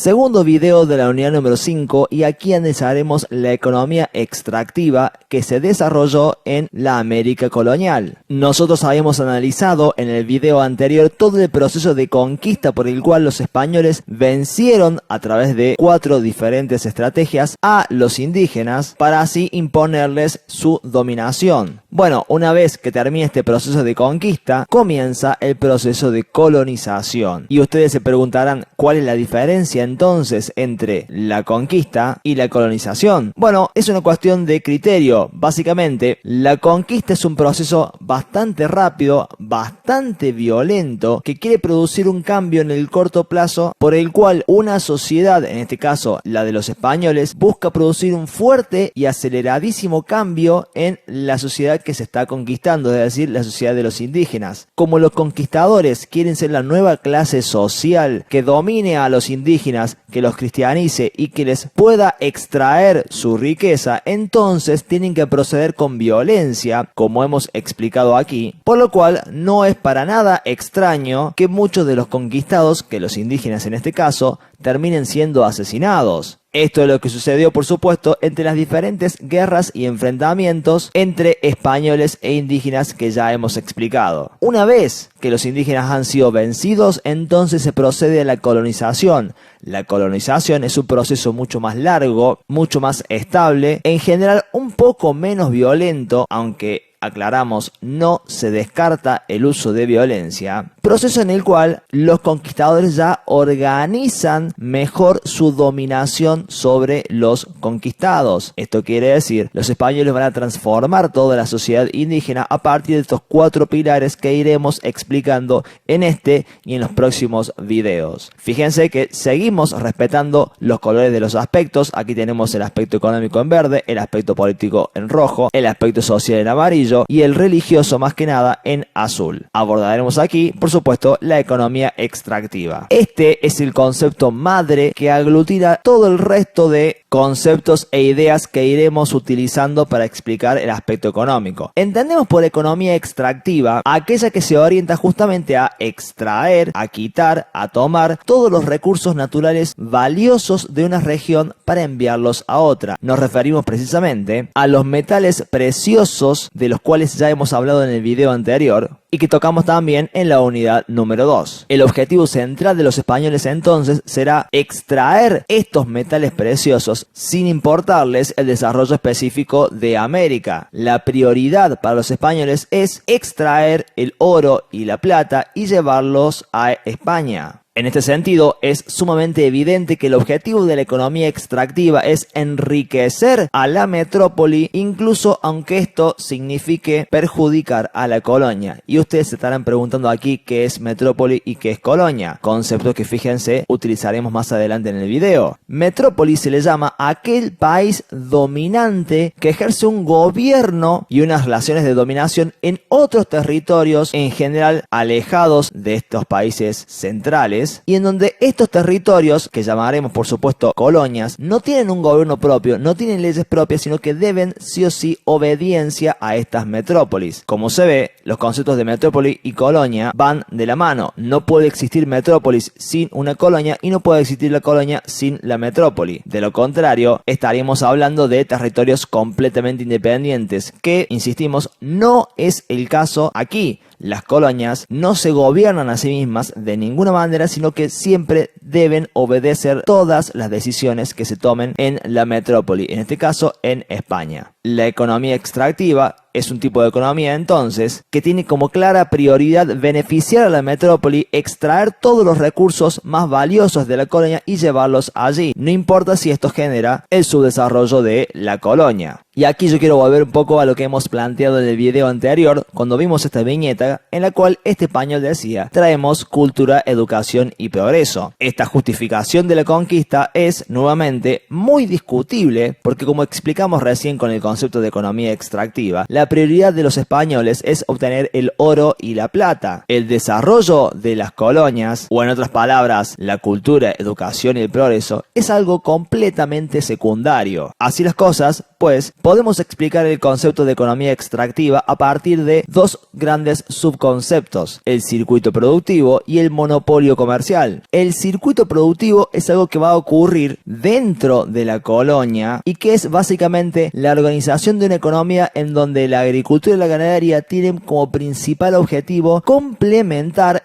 Segundo video de la unidad número 5, y aquí analizaremos la economía extractiva que se desarrolló en la América colonial. Nosotros habíamos analizado en el video anterior todo el proceso de conquista por el cual los españoles vencieron a través de 4 diferentes estrategias a los indígenas para así imponerles su dominación. Bueno, una vez que termina este proceso de conquista, comienza el proceso de colonización. Y ustedes se preguntarán, ¿cuál es la diferencia entonces entre la conquista y la colonización? Bueno, es una cuestión de criterio. Básicamente, la conquista es un proceso bastante rápido, bastante violento, que quiere producir un cambio en el corto plazo por el cual una sociedad, en este caso la de los españoles, busca producir un fuerte y aceleradísimo cambio en la sociedad que se está conquistando, es decir, la sociedad de los indígenas. Como los conquistadores quieren ser la nueva clase social que domine a los indígenas, que los cristianice y que les pueda extraer su riqueza, entonces tienen que proceder con violencia, como hemos explicado aquí, por lo cual no es para nada extraño que muchos de los conquistados, que los indígenas en este caso, terminen siendo asesinados. Esto es lo que sucedió, por supuesto, entre las diferentes guerras y enfrentamientos entre españoles e indígenas que ya hemos explicado. Una vez que los indígenas han sido vencidos, entonces se procede a la colonización. La colonización es un proceso mucho más largo, mucho más estable, en general un poco menos violento, aunque aclaramos, no se descarta el uso de violencia, proceso en el cual los conquistadores ya organizan mejor su dominación sobre los conquistados. Esto quiere decir, los españoles van a transformar toda la sociedad indígena a partir de estos 4 pilares que iremos explicando en este y en los próximos videos. Fíjense que seguimos respetando los colores de los aspectos. Aquí tenemos el aspecto económico en verde, el aspecto político en rojo, el aspecto social en amarillo y el religioso más que nada en azul. Abordaremos aquí, por supuesto, la economía extractiva. Este es el concepto madre que aglutina todo el resto de conceptos e ideas que iremos utilizando para explicar el aspecto económico. Entendemos por economía extractiva aquella que se orienta justamente a extraer, a quitar, a tomar todos los recursos naturales valiosos de una región para enviarlos a otra. Nos referimos precisamente a los metales preciosos de los cuales ya hemos hablado en el video anterior y que tocamos también en la unidad número 2. El objetivo central de los españoles entonces será extraer estos metales preciosos sin importarles el desarrollo específico de América. La prioridad para los españoles es extraer el oro y la plata y llevarlos a España. En este sentido, es sumamente evidente que el objetivo de la economía extractiva es enriquecer a la metrópoli, incluso aunque esto signifique perjudicar a la colonia. Y ustedes se estarán preguntando aquí qué es metrópoli y qué es colonia, conceptos que, fíjense, utilizaremos más adelante en el video. Metrópoli se le llama a aquel país dominante que ejerce un gobierno y unas relaciones de dominación en otros territorios, en general alejados de estos países centrales, y en donde estos territorios, que llamaremos por supuesto colonias, no tienen un gobierno propio, no tienen leyes propias, sino que deben sí o sí obediencia a estas metrópolis. Como se ve, los conceptos de metrópoli y colonia van de la mano. No puede existir metrópolis sin una colonia y no puede existir la colonia sin la metrópoli. De lo contrario, estaríamos hablando de territorios completamente independientes, que, insistimos, no es el caso aquí. Las colonias no se gobiernan a sí mismas de ninguna manera, sino que siempre deben obedecer todas las decisiones que se tomen en la metrópoli, en este caso en España. La economía extractiva es un tipo de economía entonces que tiene como clara prioridad beneficiar a la metrópoli, extraer todos los recursos más valiosos de la colonia y llevarlos allí, no importa si esto genera el subdesarrollo de la colonia. Y aquí yo quiero volver un poco a lo que hemos planteado en el video anterior, cuando vimos esta viñeta en la cual este español decía: traemos cultura, educación y progreso. Esta justificación de la conquista es nuevamente muy discutible, porque como explicamos recién con el concepto de economía extractiva, la prioridad de los españoles es obtener el oro y la plata. El desarrollo de las colonias, o en otras palabras, la cultura, educación y el progreso, es algo completamente secundario. Así las cosas, pues podemos explicar el concepto de economía extractiva a partir de dos grandes subconceptos: el circuito productivo y el monopolio comercial. El circuito productivo es algo que va a ocurrir dentro de la colonia y que es básicamente la organización de una economía en donde la agricultura y la ganadería tienen como principal objetivo complementar,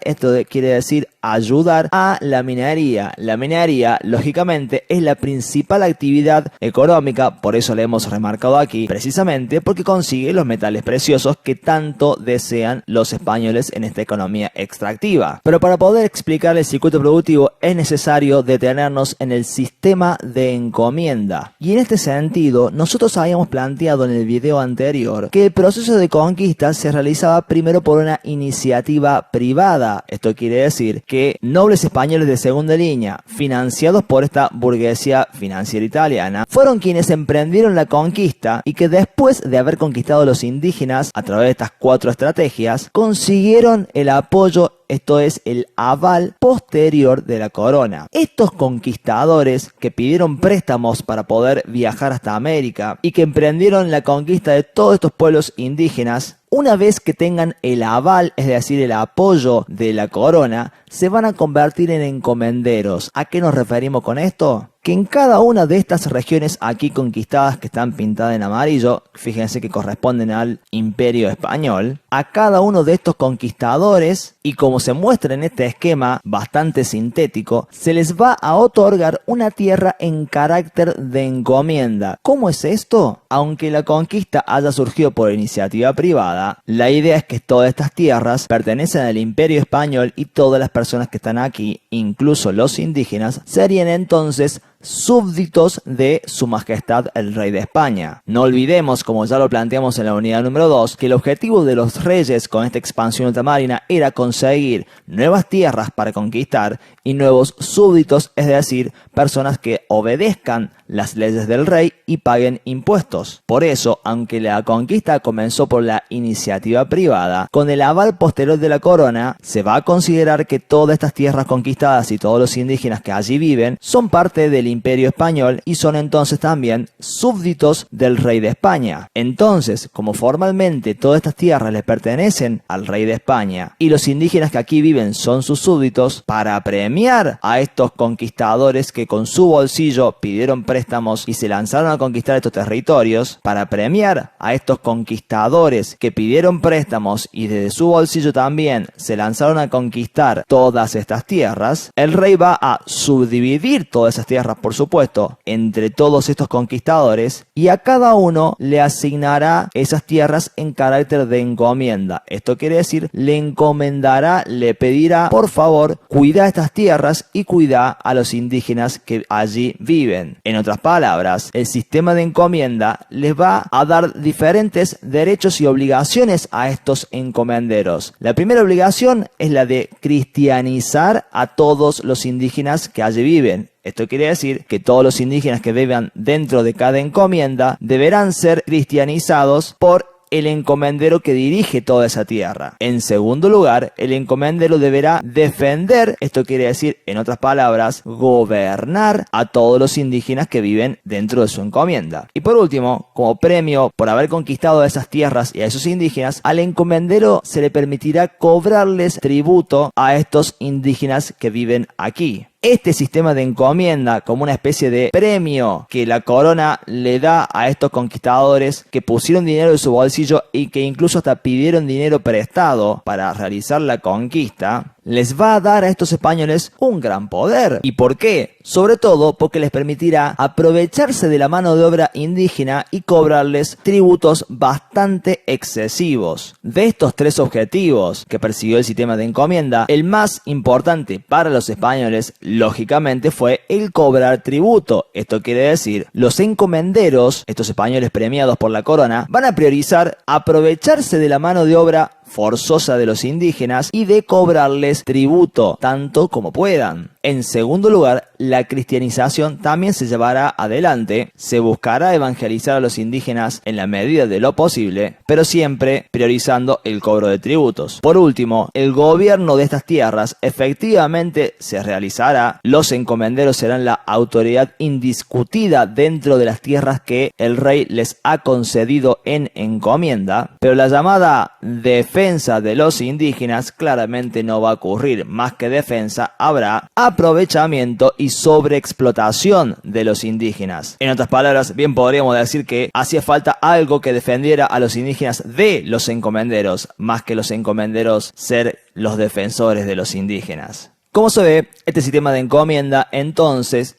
quiere decir ayudar a la minería. La minería, lógicamente, es la principal actividad económica, por eso le hemos remarcado aquí, precisamente porque consigue los metales preciosos que tanto desean los españoles en esta economía extractiva. Pero para poder explicar el circuito productivo es necesario detenernos en el sistema de encomienda. Y en este sentido, nosotros habíamos planteado en el video anterior que el proceso de conquista se realizaba primero por una iniciativa privada. Esto quiere decir que nobles españoles de segunda línea, financiados por esta burguesía financiera italiana, fueron quienes emprendieron la conquista y que después de haber conquistado a los indígenas a través de estas 4 estrategias, consiguieron el apoyo, esto es el aval posterior de la corona. Estos conquistadores que pidieron préstamos para poder viajar hasta América y que emprendieron la conquista de todos estos pueblos indígenas, una vez que tengan el aval, es decir, el apoyo de la corona, se van a convertir en encomenderos. ¿A qué nos referimos con esto? Que en cada una de estas regiones aquí conquistadas que están pintadas en amarillo, fíjense que corresponden al Imperio Español, a cada uno de estos conquistadores, y como se muestra en este esquema bastante sintético, se les va a otorgar una tierra en carácter de encomienda. ¿Cómo es esto? Aunque la conquista haya surgido por iniciativa privada, la idea es que todas estas tierras pertenecen al Imperio Español y todas las personas que están aquí, incluso los indígenas, serían entonces súbditos de Su Majestad el Rey de España. No olvidemos, como ya lo planteamos en la unidad número 2, que el objetivo de los reyes con esta expansión ultramarina era conseguir nuevas tierras para conquistar y nuevos súbditos, es decir, personas que obedezcan las leyes del rey y paguen impuestos. Por eso, aunque la conquista comenzó por la iniciativa privada, con el aval posterior de la corona, se va a considerar que todas estas tierras conquistadas y todos los indígenas que allí viven son parte del Imperio Español y son entonces también súbditos del Rey de España. Entonces, como formalmente todas estas tierras le pertenecen al Rey de España y los indígenas que aquí viven son sus súbditos, para premiar a estos conquistadores que con su bolsillo pidieron préstamos y se lanzaron a conquistar estos territorios, para premiar a estos conquistadores que pidieron préstamos y desde su bolsillo también se lanzaron a conquistar todas estas tierras, el rey va a subdividir todas esas tierras, por supuesto, entre todos estos conquistadores, y a cada uno le asignará esas tierras en carácter de encomienda. Esto quiere decir, le encomendará, le pedirá, por favor, cuida estas tierras y cuida a los indígenas que allí viven. En otras palabras, el sistema de encomienda les va a dar diferentes derechos y obligaciones a estos encomenderos. La primera obligación es la de cristianizar a todos los indígenas que allí viven. Esto quiere decir que todos los indígenas que vivan dentro de cada encomienda deberán ser cristianizados por el encomendero que dirige toda esa tierra. En segundo lugar, el encomendero deberá defender, esto quiere decir, en otras palabras, gobernar a todos los indígenas que viven dentro de su encomienda. Y por último, como premio por haber conquistado esas tierras y a esos indígenas, al encomendero se le permitirá cobrarles tributo a estos indígenas que viven aquí. Este sistema de encomienda, como una especie de premio que la corona le da a estos conquistadores que pusieron dinero de su bolsillo y que incluso hasta pidieron dinero prestado para realizar la conquista, les va a dar a estos españoles un gran poder. ¿Y por qué? Sobre todo porque les permitirá aprovecharse de la mano de obra indígena y cobrarles tributos bastante excesivos. De estos 3 objetivos que persiguió el sistema de encomienda, el más importante para los españoles, lógicamente, fue el cobrar tributo. Esto quiere decir, los encomenderos, estos españoles premiados por la corona, van a priorizar aprovecharse de la mano de obra forzosa de los indígenas y de cobrarles tributo tanto como puedan. En segundo lugar, la cristianización también se llevará adelante, se buscará evangelizar a los indígenas en la medida de lo posible, pero siempre priorizando el cobro de tributos. Por último, el gobierno de estas tierras efectivamente se realizará, los encomenderos serán la autoridad indiscutida dentro de las tierras que el rey les ha concedido en encomienda, pero la llamada defensa de los indígenas claramente no va a ocurrir. Más que defensa, habrá aprovechamiento y sobreexplotación de los indígenas. En otras palabras, bien podríamos decir que hacía falta algo que defendiera a los indígenas de los encomenderos, más que los encomenderos ser los defensores de los indígenas. ¿Cómo se ve este sistema de encomienda entonces?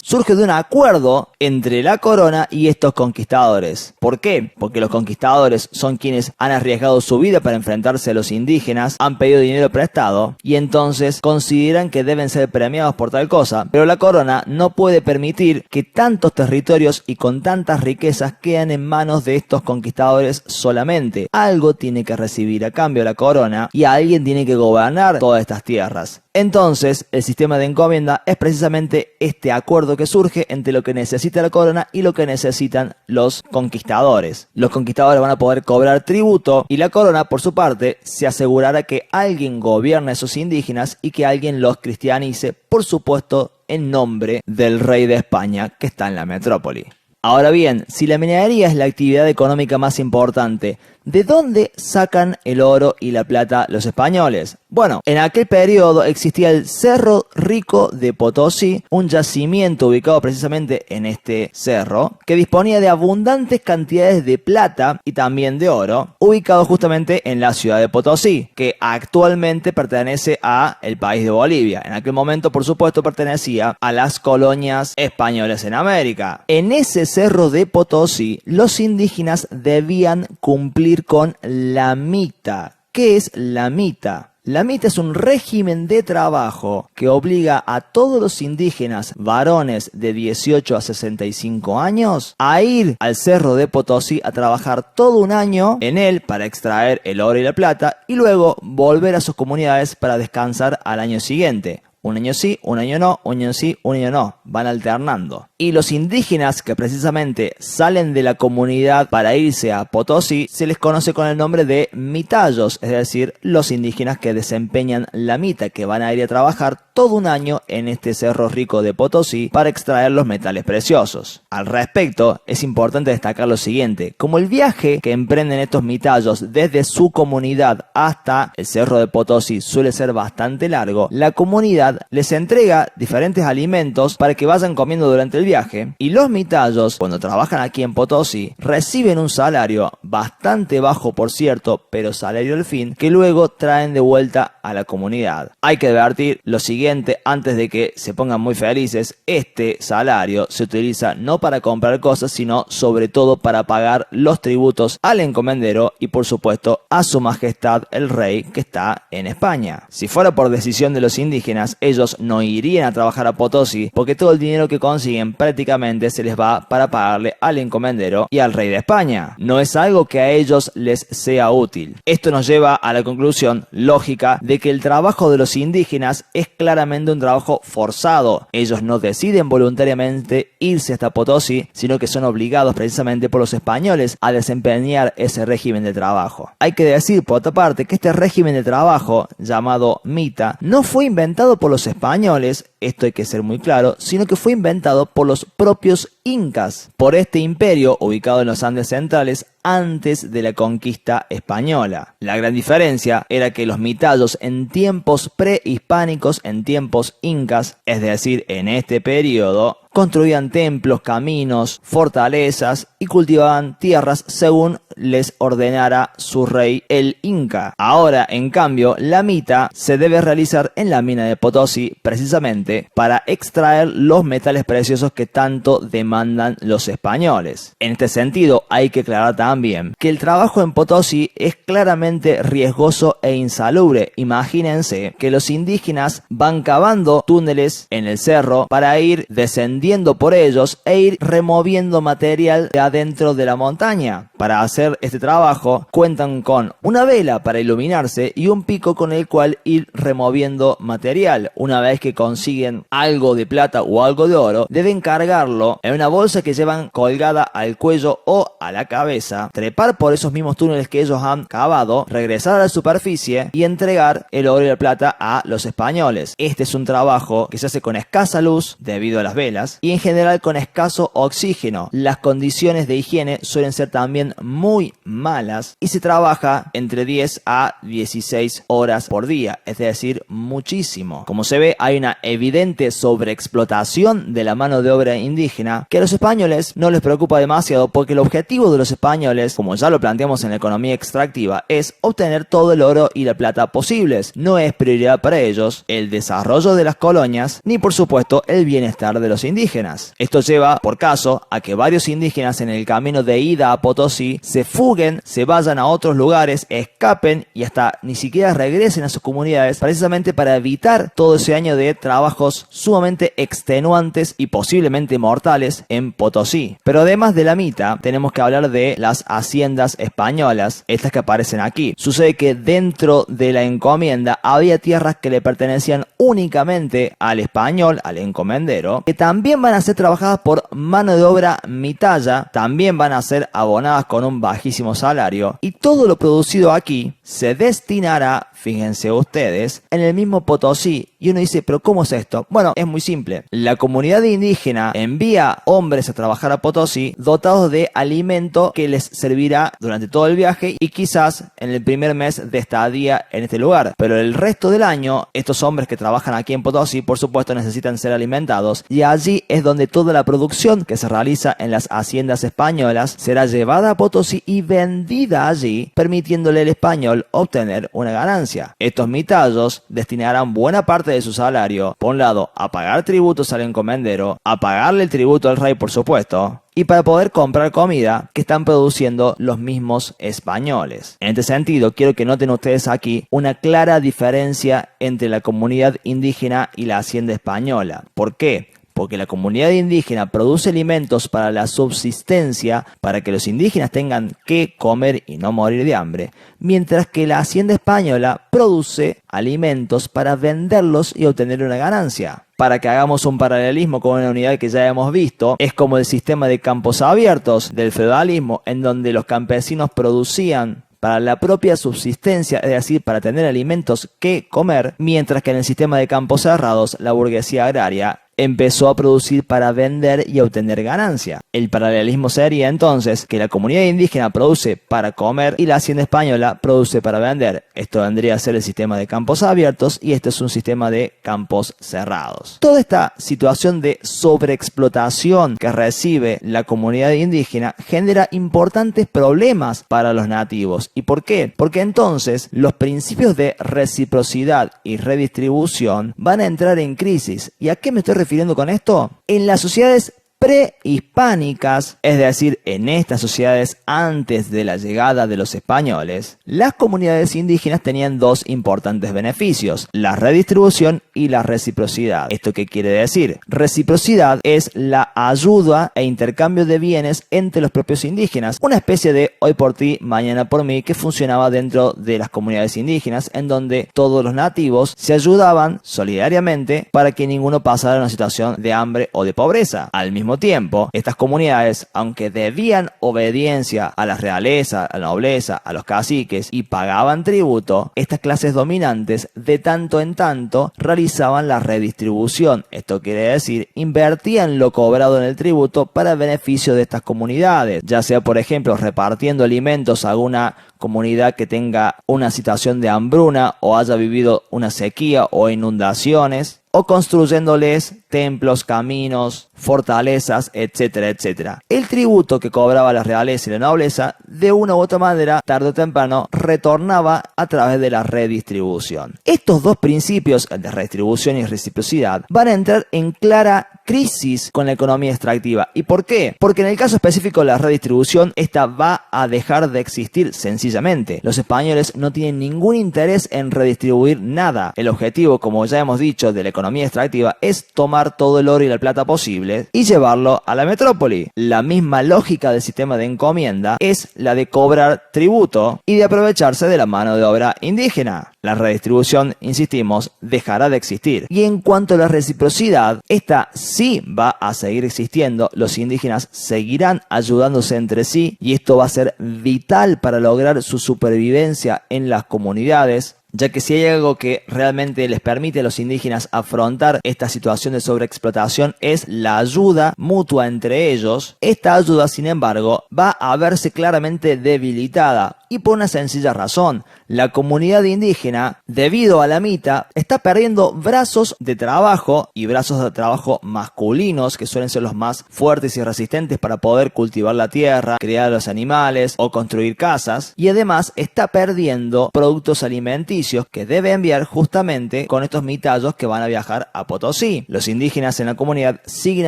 Surge de un acuerdo entre la corona y estos conquistadores. ¿Por qué? Porque los conquistadores son quienes han arriesgado su vida para enfrentarse a los indígenas, han pedido dinero prestado y entonces consideran que deben ser premiados por tal cosa, pero la corona no puede permitir que tantos territorios y con tantas riquezas queden en manos de estos conquistadores solamente. Algo tiene que recibir a cambio la corona y alguien tiene que gobernar todas estas tierras. Entonces, el sistema de encomienda es precisamente este acuerdo que surge entre lo que necesita la corona y lo que necesitan los conquistadores. Los conquistadores van a poder cobrar tributo y la corona, por su parte, se asegurará que alguien gobierne a esos indígenas y que alguien los cristianice, por supuesto, en nombre del rey de España que está en la metrópoli. Ahora bien, si la minería es la actividad económica más importante, ¿de dónde sacan el oro y la plata los españoles? Bueno, en aquel periodo existía el Cerro Rico de Potosí, un yacimiento ubicado precisamente en este cerro, que disponía de abundantes cantidades de plata y también de oro, ubicado justamente en la ciudad de Potosí, que actualmente pertenece a el país de Bolivia. En aquel momento, por supuesto, pertenecía a las colonias españolas en América. En ese Cerro de Potosí, los indígenas debían cumplir con la mita. ¿Qué es la mita? La mita es un régimen de trabajo que obliga a todos los indígenas varones de 18 a 65 años a ir al Cerro de Potosí a trabajar todo un año en él para extraer el oro y la plata y luego volver a sus comunidades para descansar al año siguiente. Un año sí, un año no, un año sí, un año no. Van alternando. Y los indígenas que precisamente salen de la comunidad para irse a Potosí se les conoce con el nombre de mitayos, es decir, los indígenas que desempeñan la mita, que van a ir a trabajar todo un año en este Cerro Rico de Potosí para extraer los metales preciosos. Al respecto, es importante destacar lo siguiente: como el viaje que emprenden estos mitayos desde su comunidad hasta el Cerro de Potosí suele ser bastante largo, la comunidad les entrega diferentes alimentos para que vayan comiendo durante el viaje, y los mitayos, cuando trabajan aquí en Potosí, reciben un salario bastante bajo, por cierto, pero salario al fin, que luego traen de vuelta a la comunidad. Hay que advertir lo siguiente antes de que se pongan muy felices: este salario se utiliza no para comprar cosas, sino sobre todo para pagar los tributos al encomendero y por supuesto a su majestad el rey que está en España. Si fuera por decisión de los indígenas, ellos no irían a trabajar a Potosí porque todo el dinero que consiguen prácticamente se les va para pagarle al encomendero y al rey de España. No es algo que a ellos les sea útil. Esto nos lleva a la conclusión lógica de que el trabajo de los indígenas es claramente un trabajo forzado. Ellos no deciden voluntariamente irse hasta Potosí, sino que son obligados precisamente por los españoles a desempeñar ese régimen de trabajo. Hay que decir, por otra parte, que este régimen de trabajo, llamado mita, no fue inventado por los españoles, esto hay que ser muy claro, sino que fue inventado por los propios incas, por este imperio ubicado en los Andes centrales antes de la conquista española. La gran diferencia era que los mitayos en tiempos prehispánicos, en tiempos incas, es decir, en este periodo, construían templos, caminos, fortalezas y cultivaban tierras según les ordenara su rey el Inca. Ahora, en cambio, la mita se debe realizar en la mina de Potosí precisamente para extraer los metales preciosos que tanto demandan los españoles. En este sentido, hay que aclarar también que el trabajo en Potosí es claramente riesgoso e insalubre. Imagínense que los indígenas van cavando túneles en el cerro para ir descendiendo por ellos e ir removiendo material de adentro de la montaña para hacer hacer este trabajo cuentan con una vela para iluminarse y un pico con el cual ir removiendo material. Una vez que consiguen algo de plata o algo de oro, deben cargarlo en una bolsa que llevan colgada al cuello o a la cabeza, trepar por esos mismos túneles que ellos han cavado, regresar a la superficie y entregar el oro y la plata a los españoles. Este es un trabajo que se hace con escasa luz debido a las velas y en general con escaso oxígeno. Las condiciones de higiene suelen ser también muy malas y se trabaja entre 10 a 16 horas por día, es decir, muchísimo. Como se ve, hay una evidente sobreexplotación de la mano de obra indígena que a los españoles no les preocupa demasiado, porque el objetivo de los españoles, como ya lo planteamos en la economía extractiva, es obtener todo el oro y la plata posibles. No es prioridad para ellos el desarrollo de las colonias, ni por supuesto el bienestar de los indígenas. Esto lleva, por caso, a que varios indígenas en el camino de ida a Potosí se fuguen, se vayan a otros lugares, escapen y hasta ni siquiera regresen a sus comunidades, precisamente para evitar todo ese año de trabajos sumamente extenuantes y posiblemente mortales en Potosí. Pero además de la mita, tenemos que hablar de las haciendas españolas, estas que aparecen aquí. Sucede que dentro de la encomienda había tierras que le pertenecían únicamente al español, al encomendero, que también van a ser trabajadas por mano de obra mitaya, también van a ser abonadas con un bajísimo salario, y todo lo producido aquí se destinará, fíjense ustedes, en el mismo Potosí. Y uno dice, ¿pero cómo es esto? Bueno, es muy simple. La comunidad indígena envía hombres a trabajar a Potosí dotados de alimento que les servirá durante todo el viaje y quizás en el primer mes de estadía en este lugar. Pero el resto del año, estos hombres que trabajan aquí en Potosí, por supuesto, necesitan ser alimentados. Y allí es donde toda la producción que se realiza en las haciendas españolas será llevada a Potosí y vendida allí, permitiéndole al español obtener una ganancia. Estos mitayos destinarán buena parte de su salario, por un lado, a pagar tributos al encomendero, a pagarle el tributo al rey, por supuesto, y para poder comprar comida que están produciendo los mismos españoles. En este sentido, quiero que noten ustedes aquí una clara diferencia entre la comunidad indígena y la hacienda española. ¿Por qué? Porque la comunidad indígena produce alimentos para la subsistencia, para que los indígenas tengan que comer y no morir de hambre, mientras que la hacienda española produce alimentos para venderlos y obtener una ganancia. Para que hagamos un paralelismo con una unidad que ya hemos visto, es como el sistema de campos abiertos del feudalismo, en donde los campesinos producían para la propia subsistencia, es decir, para tener alimentos que comer, mientras que en el sistema de campos cerrados, la burguesía agraria empezó a producir para vender y obtener ganancia. El paralelismo sería entonces que la comunidad indígena produce para comer y la hacienda española produce para vender. Esto vendría a ser el sistema de campos abiertos y este es un sistema de campos cerrados. Toda esta situación de sobreexplotación que recibe la comunidad indígena genera importantes problemas para los nativos. ¿Y por qué? Porque entonces los principios de reciprocidad y redistribución van a entrar en crisis. ¿Y a qué me estoy refiriendo con esto? En las sociedades prehispánicas, es decir, en estas sociedades antes de la llegada de los españoles, las comunidades indígenas tenían dos importantes beneficios: la redistribución y la reciprocidad. ¿Esto qué quiere decir? Reciprocidad es la ayuda e intercambio de bienes entre los propios indígenas, una especie de hoy por ti, mañana por mí, que funcionaba dentro de las comunidades indígenas, en donde todos los nativos se ayudaban solidariamente para que ninguno pasara una situación de hambre o de pobreza. Al mismo tiempo, estas comunidades, aunque debían obediencia a la realeza, a la nobleza, a los caciques y pagaban tributo, estas clases dominantes de tanto en tanto realizaban la redistribución. Esto quiere decir, invertían lo cobrado en el tributo para el beneficio de estas comunidades, ya sea por ejemplo repartiendo alimentos a alguna comunidad que tenga una situación de hambruna o haya vivido una sequía o inundaciones, o construyéndoles templos, caminos, fortalezas, etcétera, etcétera. El tributo que cobraba la realeza y la nobleza, de una u otra manera, tarde o temprano, retornaba a través de la redistribución. Estos dos principios, el de redistribución y reciprocidad, van a entrar en clara crisis con la economía extractiva. ¿Y por qué? Porque en el caso específico de la redistribución, esta va a dejar de existir sencillamente. Los españoles no tienen ningún interés en redistribuir nada. El objetivo, como ya hemos dicho, de la economía extractiva es tomar todo el oro y la plata posible y llevarlo a la metrópoli. La misma lógica del sistema de encomienda es la de cobrar tributo y de aprovecharse de la mano de obra indígena. La redistribución, insistimos, dejará de existir. Y en cuanto a la reciprocidad, esta sí va a seguir existiendo. Los indígenas seguirán ayudándose entre sí y esto va a ser vital para lograr su supervivencia en las comunidades, ya que si hay algo que realmente les permite a los indígenas afrontar esta situación de sobreexplotación es la ayuda mutua entre ellos. Esta ayuda, sin embargo, va a verse claramente debilitada y por una sencilla razón. La comunidad indígena, debido a la mita, está perdiendo brazos de trabajo y brazos de trabajo masculinos que suelen ser los más fuertes y resistentes para poder cultivar la tierra, criar los animales o construir casas, y además está perdiendo productos alimenticios que debe enviar justamente con estos mitallos que van a viajar a Potosí. Los indígenas en la comunidad siguen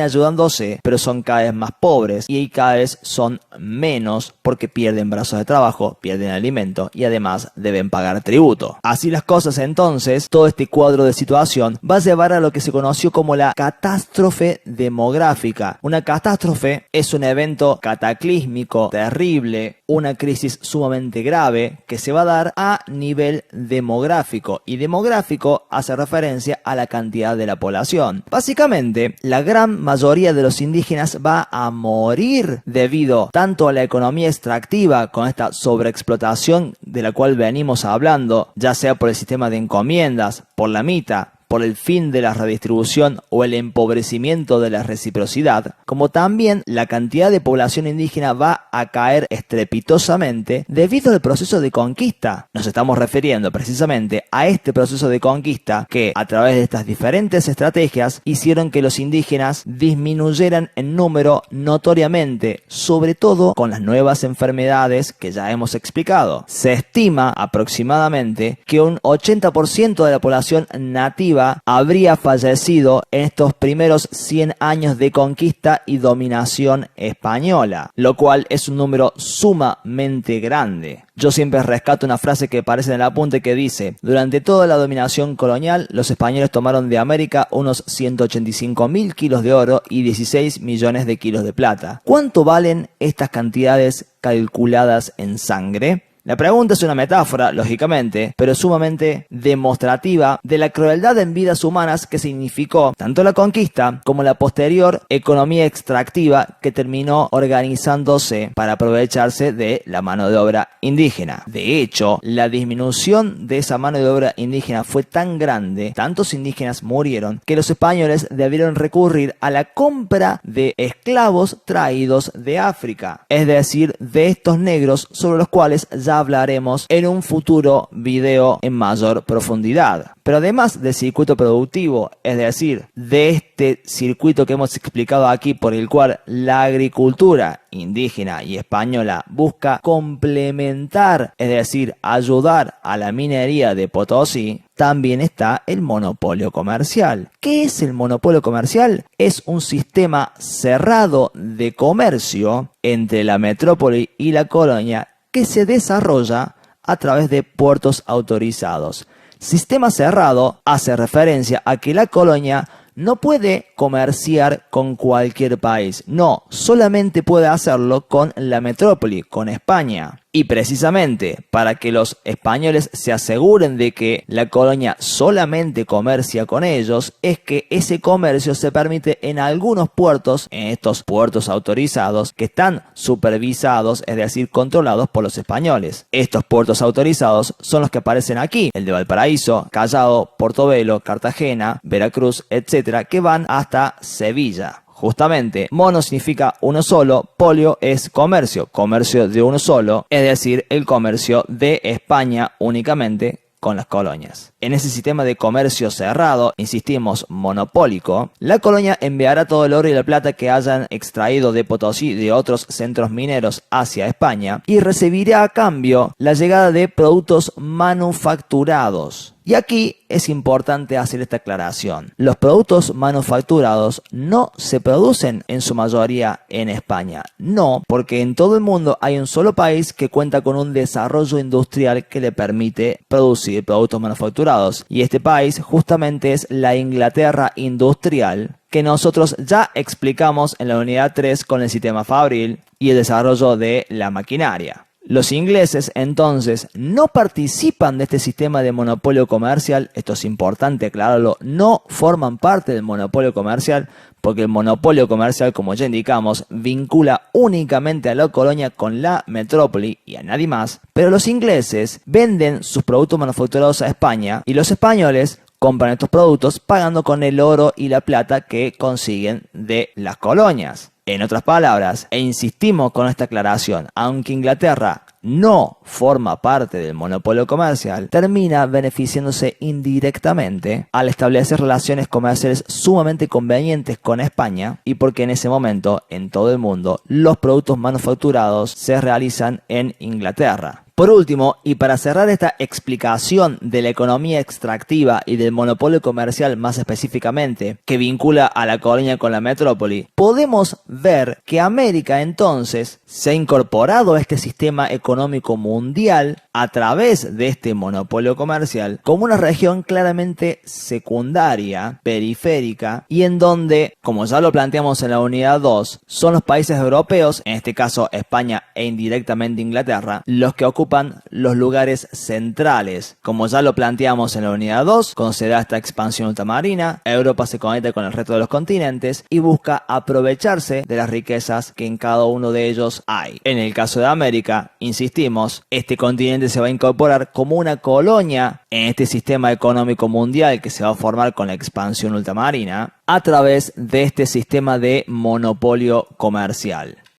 ayudándose, pero son cada vez más pobres y cada vez son menos porque pierden brazos de trabajo, pierden alimento y además deben pagar tributo. Así las cosas, entonces, todo este cuadro de situación va a llevar a lo que se conoció como la catástrofe demográfica. Una catástrofe es un evento cataclísmico, terrible, una crisis sumamente grave que se va a dar a nivel demográfico, y demográfico hace referencia a la cantidad de la población. Básicamente, la gran mayoría de los indígenas va a morir debido tanto a la economía extractiva con esta sobreexplotación de la cual venimos hablando, ya sea por el sistema de encomiendas, por la mita, por el fin de la redistribución o el empobrecimiento de la reciprocidad, como también la cantidad de población indígena va a caer estrepitosamente debido al proceso de conquista. Nos estamos refiriendo precisamente a este proceso de conquista que, a través de estas diferentes estrategias, hicieron que los indígenas disminuyeran en número notoriamente, sobre todo con las nuevas enfermedades que ya hemos explicado. Se estima aproximadamente que un 80% de la población nativa habría fallecido en estos primeros 100 años de conquista y dominación española, lo cual es un número sumamente grande. Yo siempre rescato una frase que aparece en el apunte que dice: durante toda la dominación colonial, los españoles tomaron de América unos 185.000 kilos de oro y 16 millones de kilos de plata. ¿Cuánto valen estas cantidades calculadas en sangre? La pregunta es una metáfora, lógicamente, pero sumamente demostrativa de la crueldad en vidas humanas que significó tanto la conquista como la posterior economía extractiva que terminó organizándose para aprovecharse de la mano de obra indígena. De hecho, la disminución de esa mano de obra indígena fue tan grande, tantos indígenas murieron, que los españoles debieron recurrir a la compra de esclavos traídos de África, es decir, de estos negros sobre los cuales ya hablaremos en un futuro video en mayor profundidad. Pero además del circuito productivo, es decir, de este circuito que hemos explicado aquí por el cual la agricultura indígena y española busca complementar, es decir, ayudar a la minería de Potosí, también está el monopolio comercial. ¿Qué es el monopolio comercial? Es un sistema cerrado de comercio entre la metrópoli y la colonia que se desarrolla a través de puertos autorizados. Sistema cerrado hace referencia a que la colonia no puede comerciar con cualquier país. No, solamente puede hacerlo con la metrópoli, con España. Y precisamente para que los españoles se aseguren de que la colonia solamente comercia con ellos, es que ese comercio se permite en algunos puertos, en estos puertos autorizados, que están supervisados, es decir, controlados por los españoles. Estos puertos autorizados son los que aparecen aquí: el de Valparaíso, Callao, Portobelo, Cartagena, Veracruz, etcétera, que van hasta Sevilla. Justamente, mono significa uno solo, polio es comercio, comercio de uno solo, es decir, el comercio de España únicamente con las colonias. En ese sistema de comercio cerrado, insistimos, monopólico, la colonia enviará todo el oro y la plata que hayan extraído de Potosí y de otros centros mineros hacia España y recibirá a cambio la llegada de productos manufacturados. Y aquí es importante hacer esta aclaración. Los productos manufacturados no se producen en su mayoría en España. No, porque en todo el mundo hay un solo país que cuenta con un desarrollo industrial que le permite producir productos manufacturados. Y este país justamente es la Inglaterra industrial, que nosotros ya explicamos en la unidad 3 con el sistema fabril y el desarrollo de la maquinaria. Los ingleses, entonces, no participan de este sistema de monopolio comercial. Esto es importante aclararlo. No forman parte del monopolio comercial porque el monopolio comercial, como ya indicamos, vincula únicamente a la colonia con la metrópoli y a nadie más. Pero los ingleses venden sus productos manufacturados a España y los españoles compran estos productos pagando con el oro y la plata que consiguen de las colonias. En otras palabras, e insistimos con esta aclaración, aunque Inglaterra no forma parte del monopolio comercial, termina beneficiándose indirectamente al establecer relaciones comerciales sumamente convenientes con España y porque en ese momento, en todo el mundo, los productos manufacturados se realizan en Inglaterra. Por último, y para cerrar esta explicación de la economía extractiva y del monopolio comercial más específicamente, que vincula a la colonia con la metrópoli, podemos ver que América entonces se ha incorporado a este sistema económico mundial a través de este monopolio comercial como una región claramente secundaria, periférica, y en donde, como ya lo planteamos en la unidad 2, son los países europeos, en este caso España e indirectamente Inglaterra, los que ocupan los lugares centrales. Como ya lo planteamos en la unidad 2, cuando se da esta expansión ultramarina, Europa se conecta con el resto de los continentes y busca aprovecharse de las riquezas que en cada uno de ellos hay. En el caso de América, insistimos, este continente se va a incorporar como una colonia en este sistema económico mundial que se va a formar con la expansión ultramarina a través de este sistema de monopolio comercial.